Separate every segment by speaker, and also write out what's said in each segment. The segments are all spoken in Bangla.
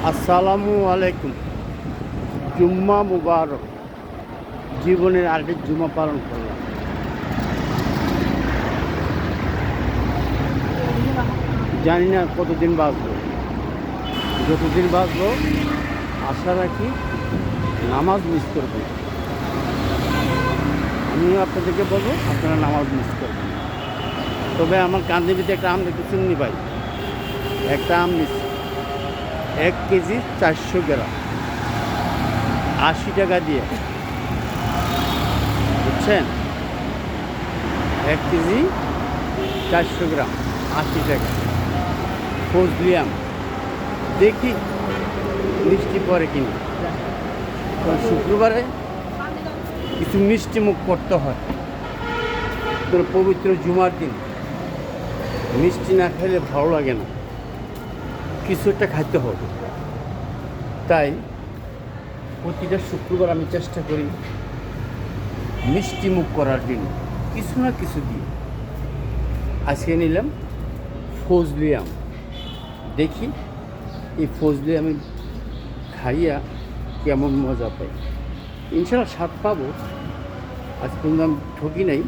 Speaker 1: আসসালামু আলাইকুম। জুম্মা মুবারক। জীবনের আরেকটি জুম্মা পালন করলাম। জানি না কতদিন বাঁচবো। যতদিন বাঁচবো আশা রাখি নামাজ মিস করবেন। আমিও আপনাদেরকে বলবো আপনারা নামাজ মিস করবেন। তবে আমার কান্দিবিতে একটা আম দেখতেছেন নি ভাই, একটা আম মিস 1 কেজি 400 গ্রাম 80 টাকা দিয়ে, বুঝছেন? 1 কেজি 400 গ্রাম 80 টাকা। ফজলি আম, দেখি মিষ্টি পরে কিনা। কারণ শুক্রবারে কিছু মিষ্টি মুখ করতে হয়। তোর পবিত্র জুমার দিন মিষ্টি না খেলে ভালো লাগে না, কিছু একটা খাইতে হবে। তাই প্রতিটা শুক্রবার আমি চেষ্টা করি মিষ্টি মুখ করার জন্য কিছু না কিছু দিয়ে। আজকে নিলাম ফজলি আম, দেখি এই ফজলি আমি খাইয়া কেমন মজা পাই। ইনশাল্লাহ স্বাদ পাবো। আজ পর্যন্ত আমি ঠকি নাই,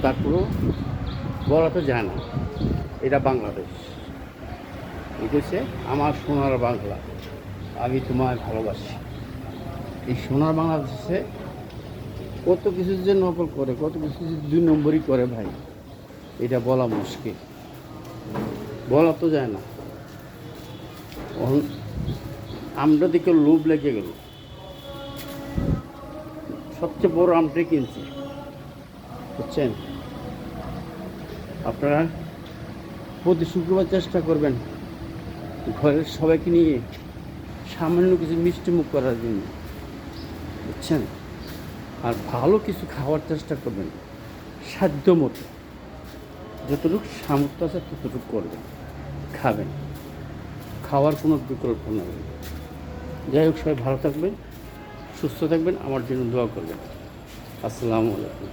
Speaker 1: তারপরেও বলা তো যায় না। এটা বাংলাদেশ, এটা হচ্ছে আমার সোনার বাংলা। আমি তোমায় ভালোবাসি। এই সোনার বাংলাদেশে কত কিছু যে নকল করে, কত কিছু যে 2 নম্বরই করে ভাই, এটা বলা মুশকিল, বলা তো যায় না। আমটা দেখে লোভ লেগে গেল। সবচেয়ে বড় আমটাই কিনছি, বুঝছেন? আপনারা প্রতি শুক্রবার চেষ্টা করবেন ঘরের সবাইকে নিয়ে সামান্য কিছু মিষ্টি মুখ করার জন্য, বুঝছেন? আর ভালো কিছু খাওয়ার চেষ্টা করবেন, সাধ্য মতো যতটুকু সামর্থ্য আছে ততটুকু করবেন, খাবেন। খাওয়ার কোনো বিকল্প নেই। যাই হোক, সবাই ভালো থাকবেন, সুস্থ থাকবেন, আমার জন্য দোয়া করবেন। আসসালামু আলাইকুম।